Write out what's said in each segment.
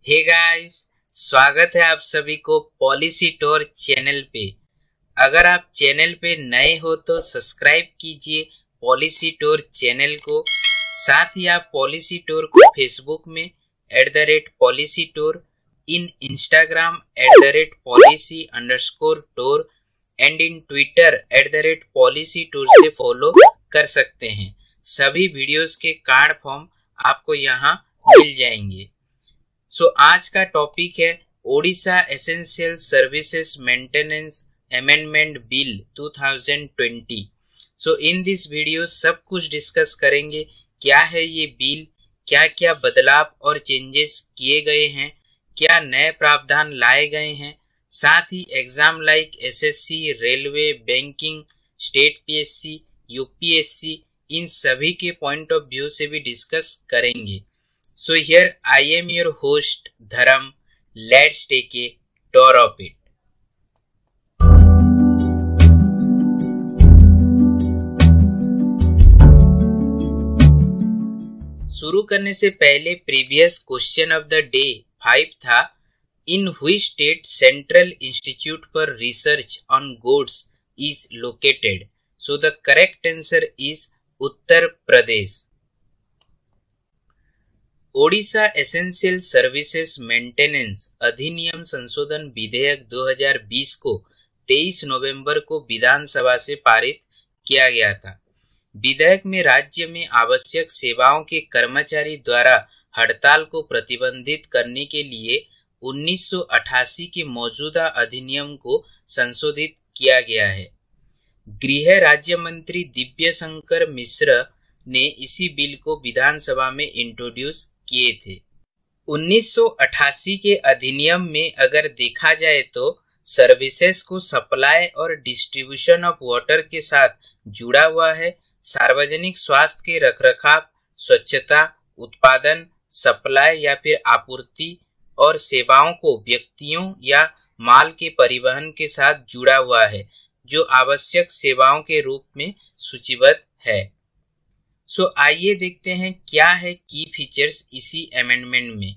Hey guys, स्वागत है आप सभी को पॉलिसी टूर चैनल पे। अगर आप चैनल पे नए हो तो सब्सक्राइब कीजिए पॉलिसी टूर चैनल को। साथ ही आप पॉलिसी टूर को फेसबुक में @policytour, in Instagram @policy_tour and in Twitter @policytour से फॉलो कर सकते हैं। सभी वीडियोस के कार्ड फॉर्म आपको यहाँ मिल जाएंगे। आज का टॉपिक है Odisha essential services maintenance amendment bill 2020। In this video सब कुछ डिस्कस करेंगे। क्या है ये बिल, क्या क्या बदलाव और चेंजेस किए गए हैं, क्या नए प्रावधान लाए गए हैं। साथ ही exam like SSC, railway, banking, state PSC, UPSC, इन सभी के पॉइंट ऑफ व्यू से भी डिस्कस करेंगे। So here I am your host Dharam. Let's take a tour of it. शुरू करने से पहले previous question of the day 5 था, in which state central institute for research on goods is located. So the correct answer is Uttar Pradesh. Odisha essential services maintenance अधिनियम संशोधन विधेयक 2020 को 23 नवंबर को विधानसभा से पारित किया गया था। विधेयक में राज्य में आवश्यक सेवाओं के कर्मचारी द्वारा हड़ताल को प्रतिबंधित करने के लिए 1988 के मौजूदा अधिनियम को संशोधित किया गया है। गृह राज्य मंत्री दिव्य शंकर मिश्र ने इसी बिल को विधानसभा में इंट्रोड्यूस किए थे। 1988 के अधिनियम में अगर देखा जाए तो सर्विसेज को सप्लाई और डिस्ट्रीब्यूशन ऑफ वाटर के साथ जुड़ा हुआ है। सार्वजनिक स्वास्थ्य के रखरखाव, स्वच्छता, उत्पादन, सप्लाई या फिर आपूर्ति और सेवाओं को व्यक्तियों या माल के परिवहन के साथ जुड़ा हुआ है, जो आवश्यक सेवाओं के रूप में सूचीबद्ध है। आइए देखते हैं क्या है की फीचर्स इसी अमेंडमेंट में।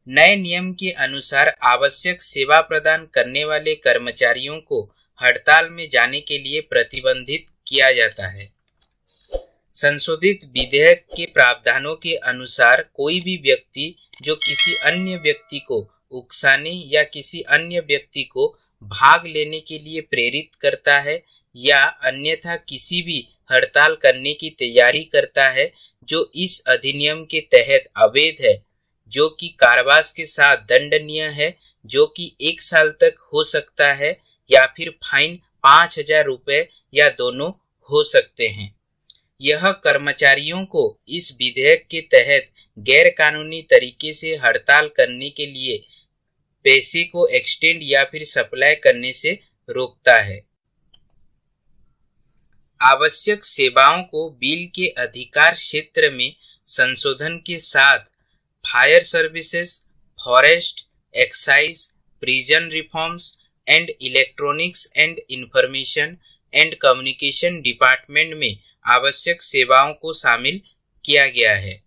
नए नियम के अनुसार आवश्यक सेवा प्रदान करने वाले कर्मचारियों को हड़ताल में जाने के लिए प्रतिबंधित किया जाता है। संशोधित विधेयक के प्रावधानों के अनुसार कोई भी व्यक्ति जो किसी अन्य व्यक्ति को उकसाने या किसी अन्य व्यक्ति को भाग लेने के लिए प्रेरित करता है या अन्यथा किसी भी हड़ताल करने की तैयारी करता है जो इस अधिनियम के तहत अवैध है, जो कि कारावास के साथ दंडनीय है, जो कि 1 साल तक हो सकता है या फिर फाइन 5,000 रुपए या दोनों हो सकते हैं। यह कर्मचारियों को इस विधेयक के तहत गैर कानूनी तरीके से हड़ताल करने के लिए पैसे को एक्सटेंड या फिर सप्लाई करने से रोकता है। आवश्यक सेवाओं को बिल के अधिकार क्षेत्र में संशोधन के साथ fire services, forest, excise, prison reforms and electronics and information and communication department में आवश्यक सेवाओं को शामिल किया गया है।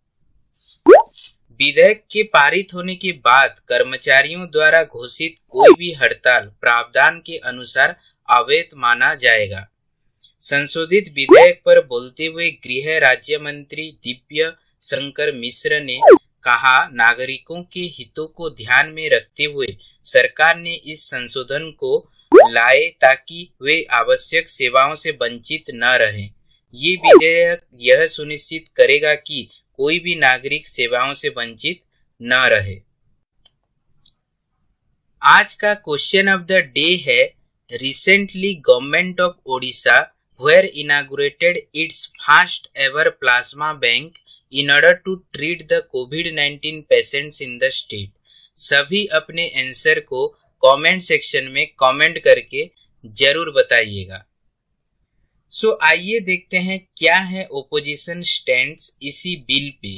विधेयक के पारित होने के बाद कर्मचारियों द्वारा घोषित कोई भी हड़ताल प्रावधान के अनुसार अवैध माना जाएगा। संशोधित विधेयक पर बोलते हुए गृह राज्य मंत्री दिव्य शंकर मिश्र ने कहा, नागरिकों के हितों को ध्यान में रखते हुए सरकार ने इस संशोधन को लाए ताकि वे आवश्यक सेवाओं से वंचित न रहें। ये विधेयक यह सुनिश्चित करेगा कि कोई भी नागरिक सेवाओं से वंचित न रहे। आज का क्वेश्चन ऑफ द डे है, recently government of Odisha were inaugurated its first ever plasma bank in order to treat the COVID-19 patients in the state। सभी अपने आंसर को कमेंट सेक्शन में कमेंट करके जरूर बताइएगा। आइए देखते हैं क्या है ओपोजिशन स्टैंड्स इसी बिल पे।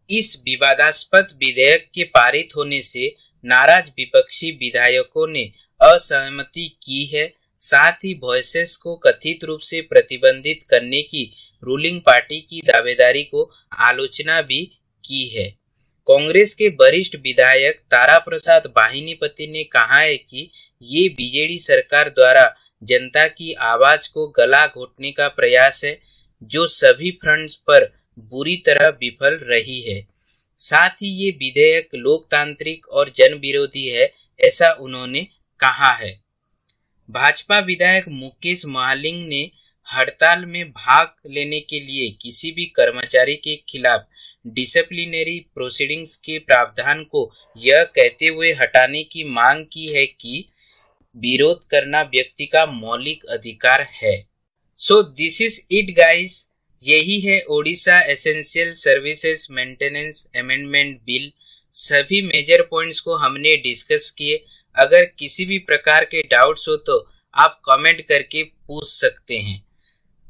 इस विवादास्पद विधेयक के पारित होने से नाराज विपक्षी विधायकों ने असहमति की है। साथ ही वॉइसेस को कथित रूप से प्रतिबंधित करने की रूलिंग पार्टी की दावेदारी को आलोचना भी की है। कांग्रेस के वरिष्ठ विधायक तारा प्रसाद बाहिनीपति ने कहा है कि ये बीजेडी सरकार द्वारा जनता की आवाज को गला घोटने का प्रयास है, जो सभी फ्रंट्स पर बुरी तरह विफल रही है। साथ ही ये विधेयक लोकतांत्रिक और जन विरोधी है, ऐसा उन्होंने कहा है। भाजपा विधायक मुकेश महालिंग ने हड़ताल में भाग लेने के लिए किसी भी कर्मचारी के खिलाफ डिसिप्लिनरी प्रोसीडिंग्स के प्रावधान को यह कहते हुए हटाने की मांग की है कि विरोध करना व्यक्ति का मौलिक अधिकार है। So this is it guys, यही है Odisha essential services maintenance amendment bill. सभी मेजर पॉइंट्स को हमने डिस्कस किए। अगर किसी भी प्रकार के डाउट्स हो तो आप कमेंट करके पूछ सकते हैं।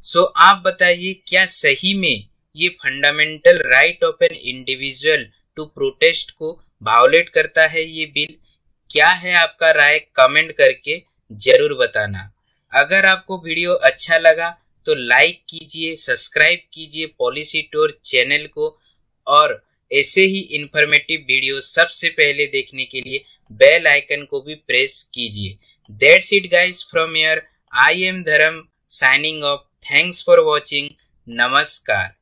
सो आप बताइए, क्या सही में ये fundamental right of an individual to protest को वायोलेट करता है ये बिल? क्या है आपका राय? कमेंट करके जरूर बताना। अगर आपको वीडियो अच्छा लगा तो लाइक कीजिए, सब्सक्राइब कीजिए पॉलिसी टूर चैनल को, और ऐसे ही इंफॉर्मेटिव वीडियो सबसे पहले देखने के लिए बेल आइकन को भी प्रेस कीजिए। That's it guys from here, I am Dharm signing off. Thanks for watching. नमस्कार।